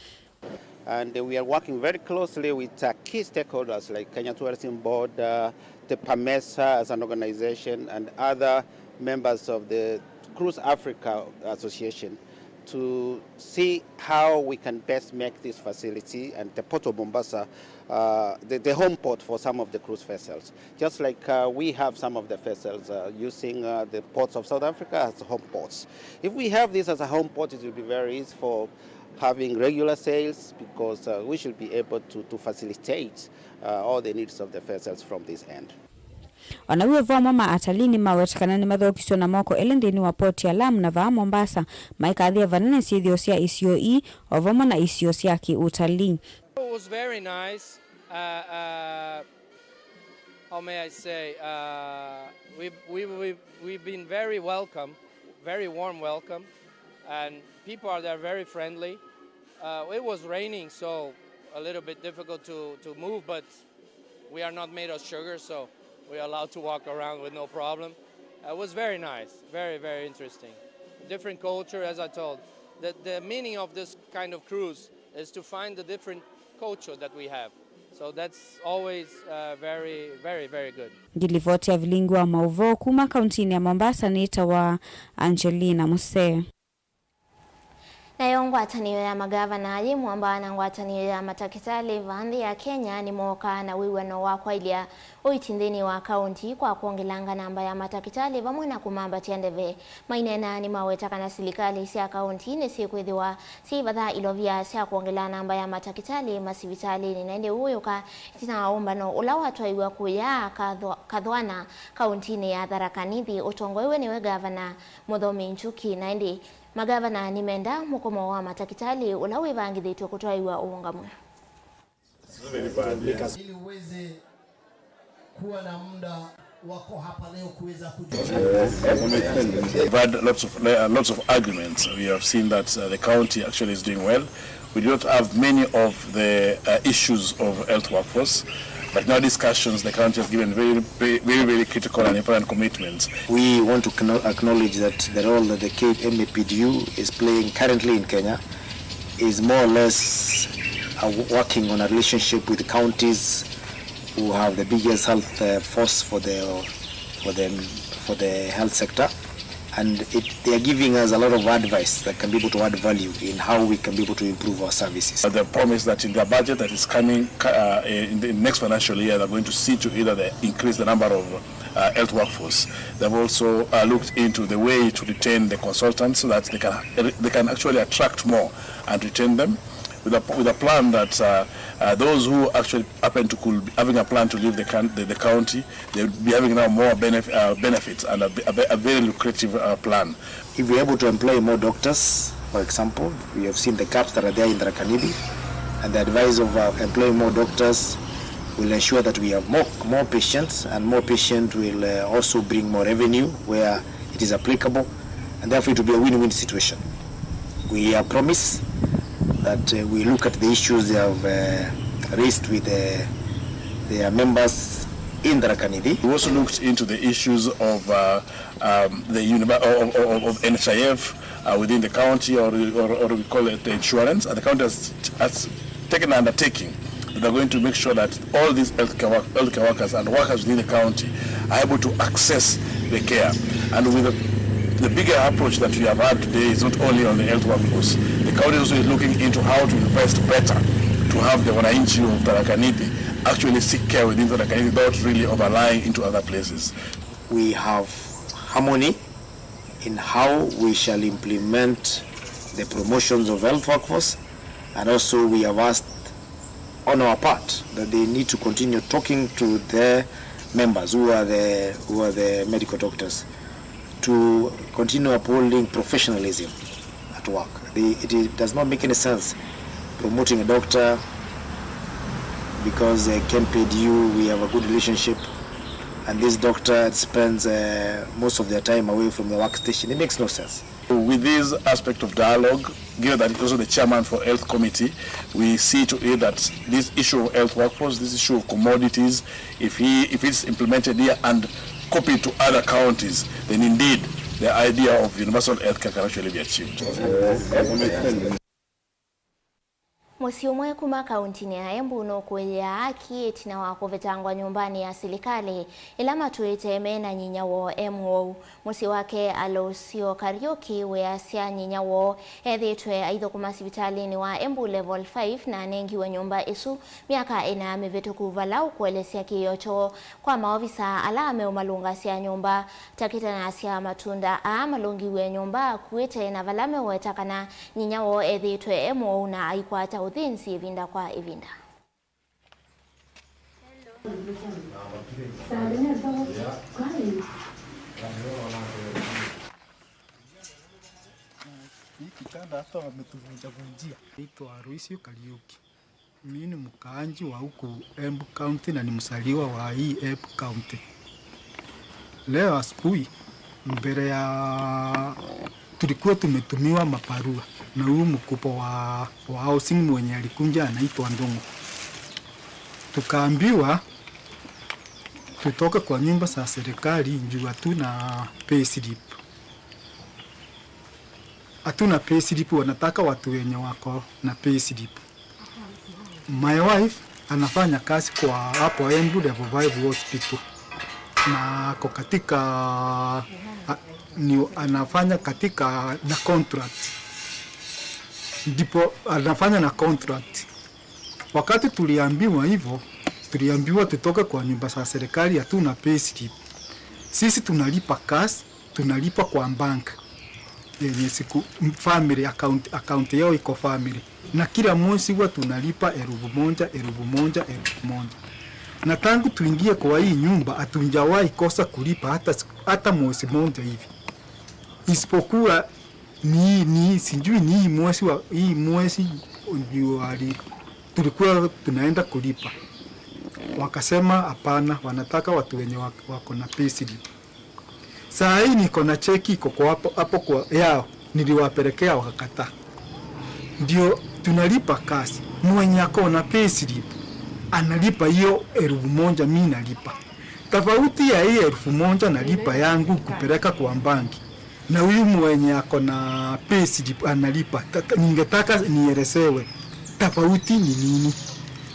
[SPEAKER 8] And we are working very closely with key stakeholders like Kenya Tourism Board, the PAMESA as an organization, and other members of the Cruise Africa Association to see how we can best make this facility and the Port of Mombasa the home port for some of the cruise vessels. Just like we have some of the vessels using the ports of South Africa as home ports. If we have this as a home port, it will be very easy for having regular sales, because we should be able to facilitate all the needs of the vessels from this end.
[SPEAKER 5] Wanawe vama maatalii ni mawetekana ni mathokisyo na moko elendini wa poti ya Lamu na vaa Mombasa maikadhia vanene sithio sia isio i ovama na isio sia ki utalii.
[SPEAKER 26] It was very nice. How may I say? We've been very welcome, very warm welcome, and people are there very friendly. It was raining, so a little bit difficult to move, but we are not made of sugar, so we're allowed to walk around with no problem. It was very nice, very, very interesting. Different culture, as I told. The meaning of this kind of cruise is to find the different culture that we have. So that's always very, very, very good.
[SPEAKER 5] Gilivoti ya Vilingi wa Mauvoo kuma kauntini ya Mombasa niita wa Angelina Mose.
[SPEAKER 2] Nayo ngwatanio ya magavana yimu amba na ngwatanio ya matakitali vandi ya Kenya ni moka na wiwano wa kwailia uitindeni wa kaunti kwa kuongelanga namba ya matakitali vamwe na kumambatia ndeve mainena ni mawetakana silikali sia kaunti ni sikwithiwa si vatha ilovia sia kuongela namba ya matakitali masivitali ni naende uyuka itina umbano ula watwaiwa kuya kathwana kaunti ni ya Tharaka Nithi utongoiwe niwe gavana Muthomi Njuki naende magavana nimenda mukomo wa matakitali ula wivangithitwe kutwaiwa uungamwe
[SPEAKER 7] ili uweze kuwa na muda wako hapa leo kuweza
[SPEAKER 9] We've had lots of arguments. We have seen that the county actually is doing well. We do not have many of the issues of health workforce, but in our discussions, the county has given very critical and important commitments.
[SPEAKER 11] We want to acknowledge that the role that the KMAPDU is playing currently in Kenya is more or less working on a relationship with the counties who have the biggest health force for the health sector, and they are giving us a lot of advice that can be able to add value in how we can be able to improve our services.
[SPEAKER 9] They promise that in their budget that is coming in the next financial year, they're going to see to either they increase the number of health workforce. They've also looked into the way to retain the consultants so that they can actually attract more and retain them. With a plan that those who actually happen to could be having a plan to leave the county, they'll be having now more benefits and a very lucrative plan.
[SPEAKER 11] If we're able to employ more doctors, for example, we have seen the gaps that are there in Tharaka Nithi, and the advice of employing more doctors will ensure that we have more patients, and more patients will also bring more revenue where it is applicable, and therefore it will be a win-win situation. We promise that we look at the issues they have raised with their members in Tharaka Nithi.
[SPEAKER 9] We also looked into the issues of NHIF within the county, or we call it the insurance. And the county has taken an undertaking that they're going to make sure that all these healthcare workers and workers within the county are able to access the care. And with the bigger approach that we have had today is not only on the health workforce. The county also is looking into how to invest better to have the wananchi of Tharaka Nithi actually seek care within Tharaka Nithi without really overlying into other places.
[SPEAKER 11] We have harmony in how we shall implement the promotions of health workforce, and also we have asked on our part that they need to continue talking to their members who are the medical doctors, to continue upholding professionalism at work. It does not make any sense promoting a doctor because can pay due, we have a good relationship, and this doctor spends most of their time away from the workstation. It makes no sense.
[SPEAKER 9] With this aspect of dialogue, given that it's also the chairman for health committee, we see to it that this issue of health workforce, this issue of commodities, if it's implemented here and copied to other counties, then indeed the idea of universal health care can actually be achieved.
[SPEAKER 2] Musi umwe kuma kaunti ya Embu no kuya haki tina wako vetangwa nyumbani ya silikali ilama tuite mena nyinyawo MO musi wake Alosio Karaoke weasia nyinyawo edhetwe aidho kuma sibitali ni wa Embu level 5 na nengi wa nyumba isu miaka ina mivetu kuvalau kuelesia kiyocho kwa maofisa alame umalunga sia nyumba takita na sia matunda malungi we nyumba kuite na valame wetakana nyinyawo edhetwe MO na aikwata udhinsi evinda kwa evinda.
[SPEAKER 12] Kitanda hapa wametuvunjia. Naitwa Alosio Karaoke. Mimi ni mkaanji wa huku Embu County na ni msaliwa wa hii Embu County. Leo asubuhi mbele ya tulikuwa tumetumiwa maparua na huyu mkubwa wa housing mwenye alikunja anaitwa Ndongo. Tukaambiwa tutoke kwa nyumba za serikali njuu hatuna payslip. Hatuna payslip, wanataka watu wenye wako na payslip. My wife anafanya kazi kwa hapo Embu Level 5 Hospital. Na ako katika anafanya katika na contract. Ndipo anafanya na contract. Wakati tuliambiwa hivyo, tuliambiwa tutoke kwa nyumba za serikali, hatuna payslip. Sisi tunalipa cash, tunalipa kwa bank yenye siku family account yao iko family, na kila mwezi huwa tunalipa 1,000. Na tangu tuingie kwa hii nyumba hatunjawahi kosa kulipa hata mwezi mmoja hivi, isipokuwa ni sijui ni hii mwezi ndio tulikuwa tunaenda kulipa, wakasema hapana, wanataka watu wenye wako na payslip. Saa hii niko na cheki iko hapo kwa yao, niliwapelekea wakakataa. Ndio tunalipa kasi, mwenye ako na payslip analipa hiyo 1,000, mimi nalipa tofauti ya hiyo 1,000 nalipa yangu kupeleka kwa banki, na huyu mwenye ako na payslip analipa. Ningetaka nielezewe tofauti ni nini,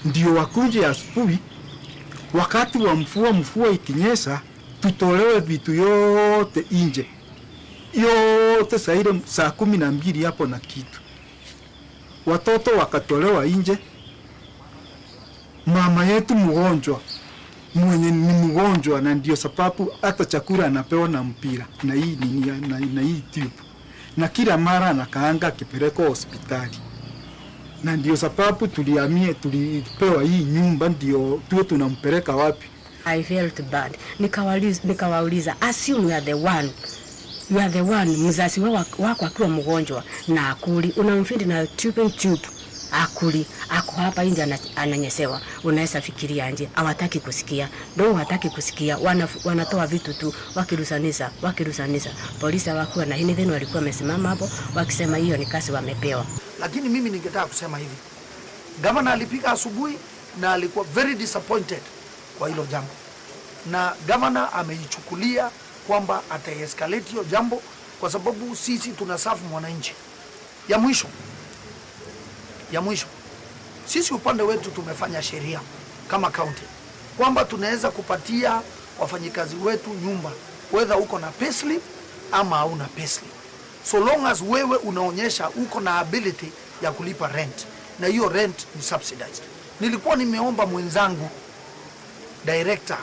[SPEAKER 12] ndio wakuje asubuhi wakati wa mvua ikinyesha tutolewe vitu yote nje yote saa 12 hapo na kitu, watoto wakatolewa nje. Mama yetu mgonjwa mwenye ni mgonjwa, na ndio sababu hata chakula anapewa na mpira na hii na hii tube, na kila mara anakaanga akipelekwa hospitali, na ndio sababu tulipewa hii nyumba, ndio tuwe tunampeleka wapi.
[SPEAKER 6] I felt bad. Nikawauliza, assume you are the one, mzazi wako akiwa mgonjwa na akuli, unamfindi na tube akuli, ako hapa nje ananyesewa, unaweza fikiria nje, hawataki kusikia. Ndio hawataki kusikia, wanatoa vitu tu, wakirusanisa. Polisi hawakuwa na hini, then walikuwa wamesimama hapo wakisema hiyo ni kazi wamepewa.
[SPEAKER 10] Lakini mimi ningetaka kusema hivi, governor alipiga asubuhi na alikuwa very disappointed kwa hilo jambo, na governor ameichukulia kwamba ata-escalate hiyo jambo, kwa sababu sisi tunasafu mwananchi. Ya mwisho, sisi upande wetu tumefanya sheria kama county kwamba tunaweza kupatia wafanyikazi wetu nyumba whether uko na payslip ama hauna payslip, so long as wewe unaonyesha uko na ability ya kulipa rent, na hiyo rent ni subsidized. Nilikuwa nimeomba mwenzangu director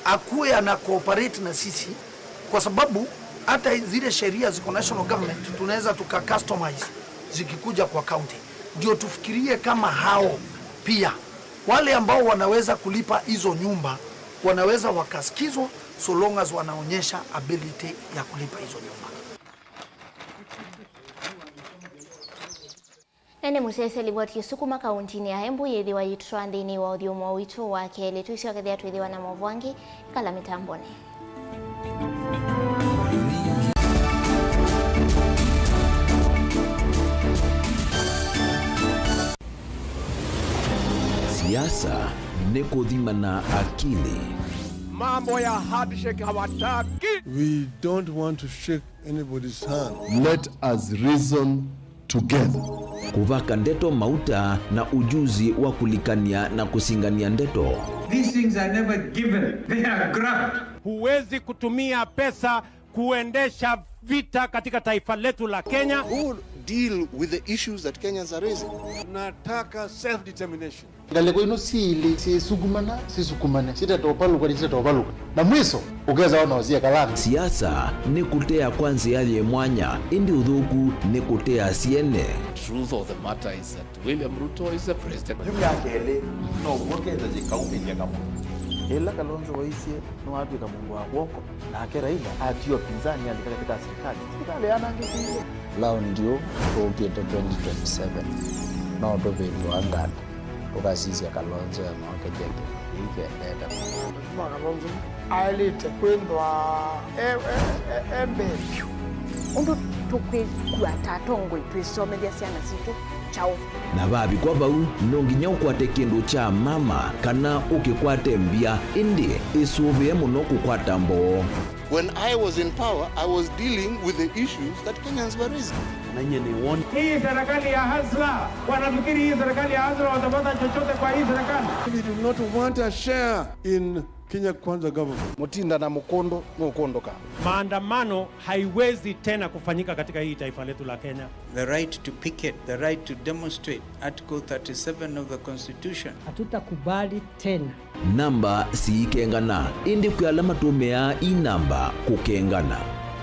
[SPEAKER 10] akuwe ana cooperate na sisi, kwa sababu hata zile sheria ziko national government tunaweza customize zikikuja kwa county, ndio tufikirie kama hao pia wale ambao wanaweza kulipa hizo nyumba wanaweza wakasikizwa, so long as wanaonyesha ability ya kulipa hizo nyumba.
[SPEAKER 2] Nene musese libwati yusukuma kauntini ya Embu yethiwa yitwa ndini wa uthiomo witu wa keli tucio kethia twithiwa na Mauvoo kala mitambone.
[SPEAKER 1] Siasa ni kuthimana akili.
[SPEAKER 13] Mambo ya handshake hawataki.
[SPEAKER 14] We don't want to shake anybody's hand.
[SPEAKER 1] Let us reason together. Kuvaka ndeto mauta na ujuzi wa kulikania na kusingania ndeto.
[SPEAKER 13] These things are never given. They are grabbed. Huwezi kutumia pesa kuendesha vita katika taifa letu la Kenya.
[SPEAKER 14] Who deal with the issues that Kenyans are raising.
[SPEAKER 13] Nataka self-determination.
[SPEAKER 15] Galeko ino si sukumana sita topaluka na mwiso ugeza wana wazia kalanga.
[SPEAKER 1] Siasa ni kutea kwanza yale mwanya, indi udhuku ni kutea siene.
[SPEAKER 16] Truth of the matter is that William Ruto is the president.
[SPEAKER 15] Jumya kele no mwokeza jikaume jakamu ila Kalonzo waisie no watu kamungu wako na akera ila atio pinzani andika katika serikali anangikia
[SPEAKER 27] lao ndio tuokiete 2027 na odobetu anganda ukasisi ya Kalonzo ya mwaka jeke ikendeta
[SPEAKER 13] Kalonzo ailite kwendwa embe
[SPEAKER 17] ondo tukwe kuatatongo twisomelia siana situ chao
[SPEAKER 1] na babi kwa bau nonginya ukwate kindu cha mama kana ukikwate mbia indi isuvie muno kukwata mbo.
[SPEAKER 14] When I was in power, I was dealing with the issues that Kenyans were raising.
[SPEAKER 13] Hii serikali ya Hasla, wanafikiri hii serikali ya Hasla watapata chochote kwa hii serikali.
[SPEAKER 14] We do not want a share in
[SPEAKER 18] Kenya Kwanza government.
[SPEAKER 19] Mutinda na mukondo nukondoka.
[SPEAKER 13] Maandamano haiwezi tena kufanyika katika hii taifa letu la Kenya.
[SPEAKER 20] The right to picket, the right to demonstrate, Article 37 of the Constitution.
[SPEAKER 21] Hatutakubali tena.
[SPEAKER 1] Namba si kengana. Indi kuyala matumea inamba kukengana.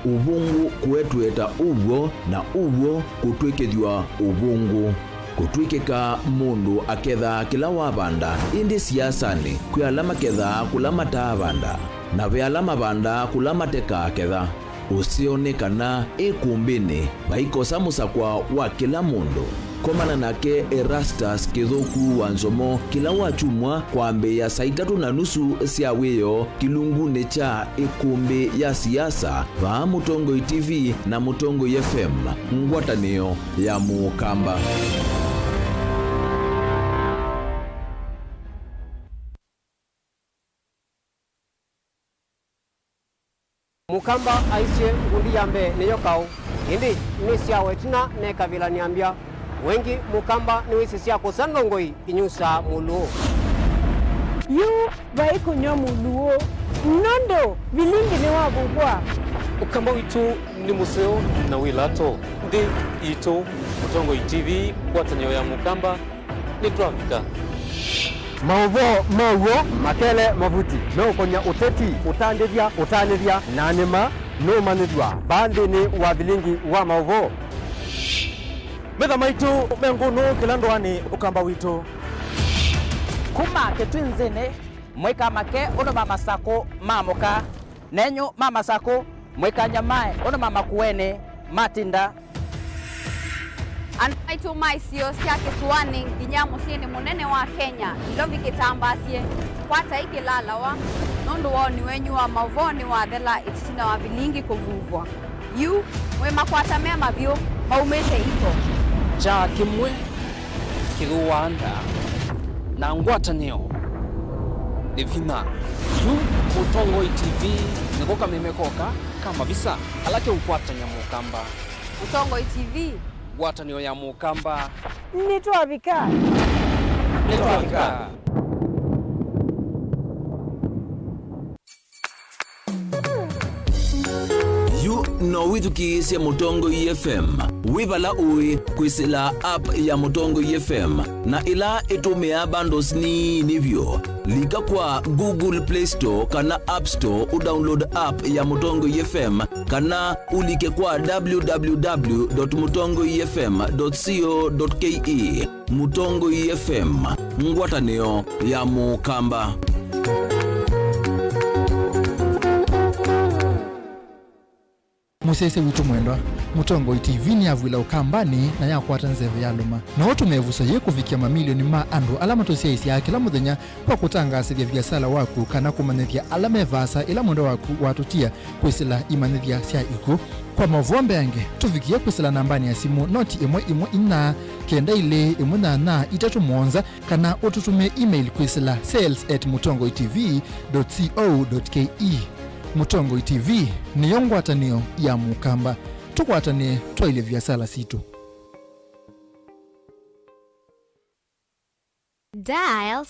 [SPEAKER 1] Ubungu kuetweta ubwo na ubwo kutwekethwa ubungu. Kutwikeka mundu aketha kila wabanda indi siasani kuyala maketha kula matabanda na veala mabanda kula mateka aketha usionekana ikumbini vaikosa musakwa wa kila mundu komana nake Erastus Kithuku wa Nzomo kila wachumwa kwambe ya saa 3:30 cia wiyo kilungune cha ikumbi ya siasa va Mutongo TV na Mutongo FM ngwatanio ya Mukamba.
[SPEAKER 22] Mukamba aisie ngundi yambe niyo kau indi nisia wetina neka vila niambia wengi Mukamba ni wisi sia kusandongoi inyusa muluo
[SPEAKER 17] yu vaiko nyo muluo nondo Vilingi ni wabugwa
[SPEAKER 23] Mukamba witu ni museo na wilato ndi ito Mutongo TV kwatanyo ya Mukamba ni tuafika
[SPEAKER 22] Mauvoo makele mavuti no konya uteti utandithia nanima no manithwa bandi ni wa Vilingi wa Mauvoo
[SPEAKER 19] Metha maitu mengunu kilandwani Ukamba witu
[SPEAKER 21] kuma ketwinzene mweka make ono mama sako mamoka nenyo mama sako mweka nyamae ono mama kuene matinda
[SPEAKER 24] Anaitu maisio siake suwani ginyamo siye ni munene wa Kenya ilovi kitambasie kwata iki lalawa nondu wao ni wenyu wa Mauvoo ni wa thela itisina wa Vilingi kuvuvwa yu we makwata mea mavyo maumete ito
[SPEAKER 23] cha kimwe kiruwanda na ngwatanio ni vina yu Mutongo TV nikoka mimekoka kama visa alake ukwatanya Mukamba
[SPEAKER 24] Mutongo TV
[SPEAKER 23] ngwatanio ya Mukamba
[SPEAKER 17] nitwavika
[SPEAKER 1] yu no withukiisye Mutongo FM wivala ui kwisila app ya Mutongo FM na ila itumia bandos ni nivyo lika kwa Google Play Store kana App Store udownload app ya Mutongo FM kana ulike kwa www.mutongofm.co.ke Mutongo FM ngwatanio ya Mukamba.
[SPEAKER 28] Musese witu mwendwa Mutongo TV ni avwila ukambani na yakwata nzeve ya luma na otumevusa ye kufikia mamilioni ma andu alama tosia isi ya kila muthenya kwa kutangasithia biasala waku kana kumanithia alama evasa ila mwendo waku watutia kwisila imanithia sia iku kwa Mauvoo yange tufikia kwisila nambani ya simu noti imwe ina kenda ile imwe na itatu mwonza kana ututume email kwisila sales@mutongotv.co.ke Mutongo TV ni ngwatanio ya Mukamba tukwatane twaile biasala situ.
[SPEAKER 29] Dial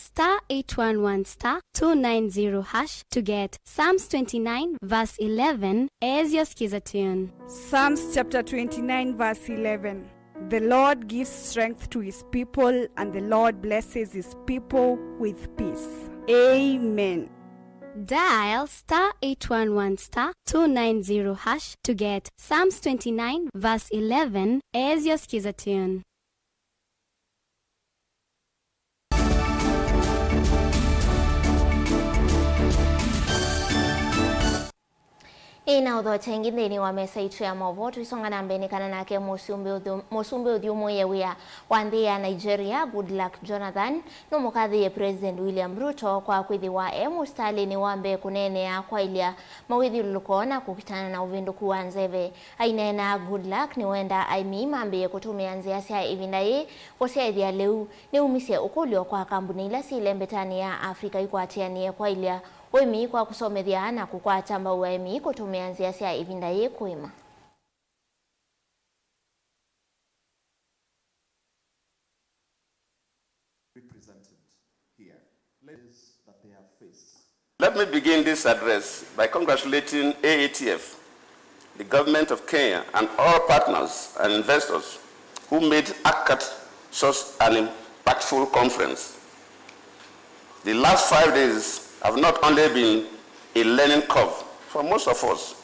[SPEAKER 29] *811*290# to get Psalms 29 verse 11 as your skiza tune.
[SPEAKER 17] Psalms chapter 29 verse 11. The Lord gives strength to his people and the Lord blesses his people with peace. Amen.
[SPEAKER 29] Dial *811*290# to get Psalms 29 verse 11 as your skiza tune.
[SPEAKER 2] Ina udho chengi thini wa mesa itu ya Mauvoo tuisonga na mbeni kana nake musumbi uthiumu yewia wanthi ya Nigeria Goodluck Jonathan no mukathi ya President William Ruto kwa kwithi wa mustali wambe kunenea kwa ilia mawithi lulukona kukitana na uvinduku wa nzeve ainena Goodluck ni wenda aimima ambiye kutumia nzia sia ivindai kosia idhia leu ni umisie ukulio kwa kambuni ila si lembetani ya Afrika ikuatianie kwa ilia wemi kwa kusomethia na kukwata mbau wemi kutumia nzia sia ivinda ye kuima.
[SPEAKER 3] Let me begin this address by congratulating AATF, the government of Kenya, and all partners and investors who made ACAT such an impactful conference. The last 5 days have not only been a learning curve for most of us,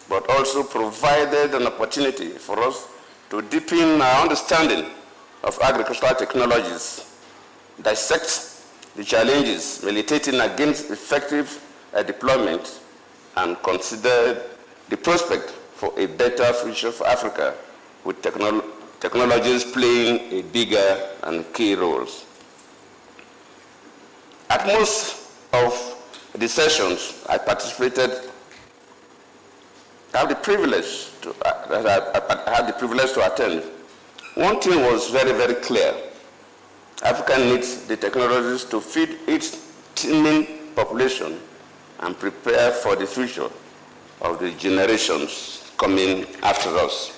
[SPEAKER 3] but also provided an opportunity for us to deepen our understanding of agricultural technologies, dissect the challenges militating against effective deployment, and consider the prospect for a better future for Africa, with technologies playing a bigger and key roles. At most of the sessions I participated, I had the privilege to attend. One thing was very, very clear. Africa needs the technologies to feed its teeming population and prepare for the future of the generations coming after us.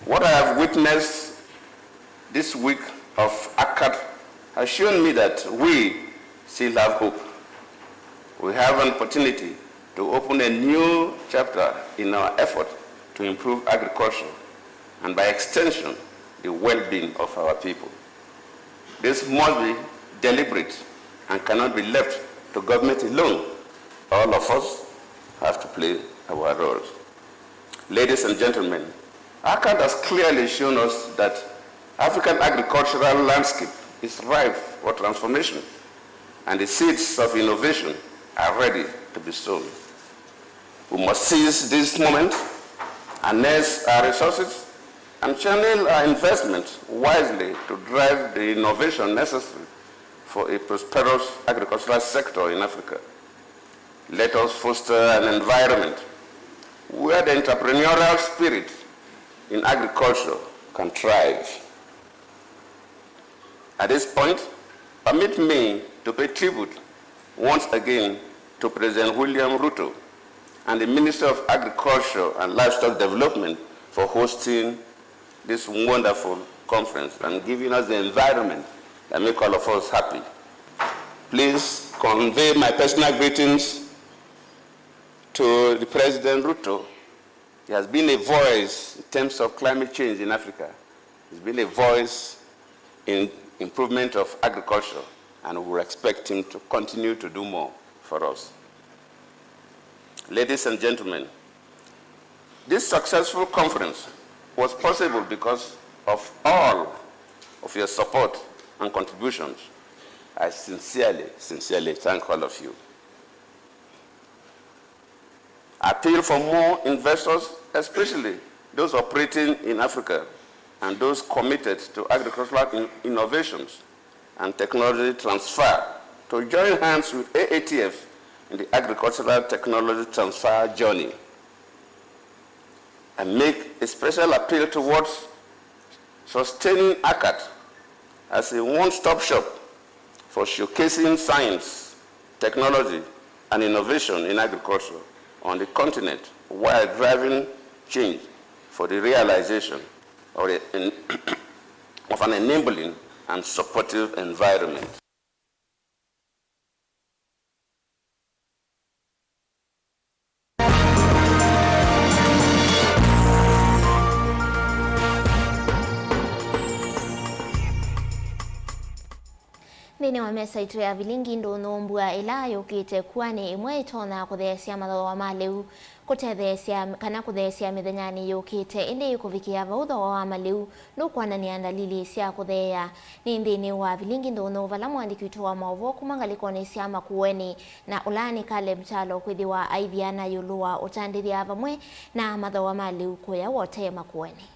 [SPEAKER 3] What I have witnessed this week of ACAT has shown me that we still have hope. We have an opportunity to open a new chapter in our effort to improve agriculture and, by extension, the well-being of our people. This must be deliberate and cannot be left to government alone. All of us have to play our roles. Ladies and gentlemen, ACAT has clearly shown us that African agricultural landscape is ripe for transformation, and the seeds of innovation are ready to be sown. We must seize this moment, harness our resources, and channel our investment wisely to drive the innovation necessary for a prosperous agricultural sector in Africa. Let us foster an environment where the entrepreneurial spirit in agriculture can thrive. At this point, permit me to pay tribute once again to President William Ruto and the Minister of Agriculture and Livestock Development for hosting this wonderful conference and giving us the environment that makes all of us happy. Please convey my personal greetings to the President Ruto. He has been a voice in terms of climate change in Africa. He's been a voice in improvement of agriculture, and we will expect him to continue to do more for us. Ladies and gentlemen, this successful conference was possible because of all of your support and contributions. I sincerely thank all of you. I appeal for more investors, especially those operating in Africa and those committed to agricultural innovations and technology transfer, to join hands with AATF in the agricultural technology transfer journey. I make a special appeal towards sustaining ACAT as a one-stop shop for showcasing science, technology, and innovation in agriculture on the continent while driving change for the realization of an enabling and supportive environment.
[SPEAKER 2] Thini wa mesa itu ya Vilingi ndonombua ila yukite kwani imwe itona kuthesia mathoa ma liu kutethesia kana kuthesia mithenya yukite indi kuvikia vautho wa maliu nukwanania dalili cia kuthea ni thini wa Vilingi ndono vala mwandiki witu wa Mauvoo kumangalikoni cia makueni na ulani kale mchalo kwithiwa aithiana yulua utandithia vamwe na mathoa ma liu kuya wote makueni.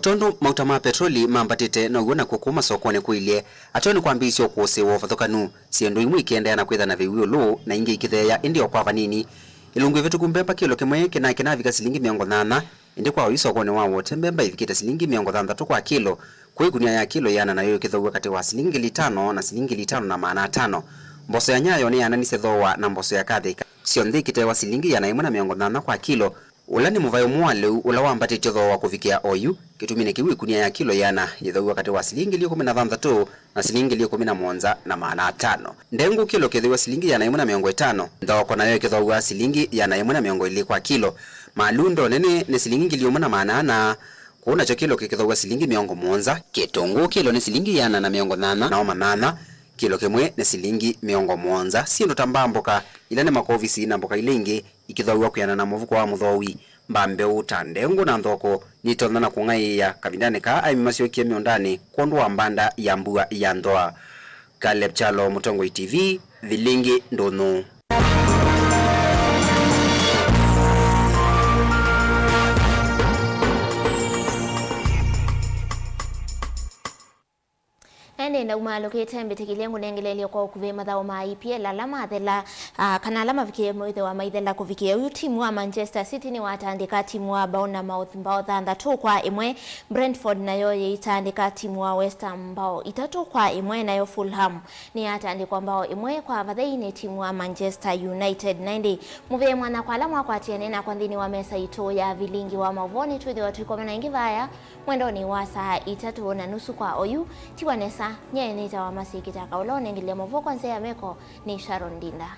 [SPEAKER 4] Tondo mauta ma petroli mambatite na uona kukuma sokoni kuilie atoni kwambisio kuosewa vathokanu siendo imwe ikiendea na kwitha na viwio lo na ingi ikithea indi okwa vanini ilungu vetu kumbemba kilo kimwe kina vika silingi 80 indi kwa sokoni wa wote mbemba ivikita silingi 60 kwa kilo kwa gunia ya kilo yana nayo ikithogwa kati wa silingi 5 na silingi 5 na maana 5 mboso ya nyayo ni yana ni sethowa na mboso ya kathika siondi kitewa silingi yana 180 kwa kilo Ula ni muvayo mwaleu ula wambatite thoo wa kuvikia oyu kitumine kiwi kunia ya kilo yana yithau wakati wa silingi 16 na silingi 17 na maana 5. Ndengu kilo kithiwa silingi yana 150 thoko nayo kithau wa silingi yana 120 kwa kilo. Malundo nene ni silingi 1 na kuna cho kilo kithau silingi 70. Kitungu kilo ni silingi yana na 80 na manana. Kilo kimwe ni silingi 70. Sindu tambamboka ila ni makovisi na mboka ilingi ikithau kuyana na muvuko wa muthowi. Mbambe utandengu na nthoko nitondana kungaiya kavindane ka aimimasyokie miondani kondu wa mbanda ya mbua ya ndoa. Caleb Chalo, Mutongoi TV, Vilingi Ndono.
[SPEAKER 2] Ene na umalokete mbetikilengu nengelele kwa kuve mathao ma IPL alama thela kana alama vikie mwithe wa maithela kuvikia uyu timu wa Manchester City ni watandika timu wa Bournemouth mbao 3-1 Brentford nayo yitandika timu wa West Ham mbao 3-1 nayo Fulham ni atandikwa mbao 1 kwa vatheine timu wa Manchester United 90 muve mwana kwa alama kwa tienena kwa ndini wa mesa ito ya Vilingi wa Mauvoo tuithe watu kwa mana ingivaya mwendo ni wa saa 3:30 kwa oyu tiwanesa nye nita wa masikitaka ulone ngile Mauvoo kwa nse ya meko ni Sharon Dinda.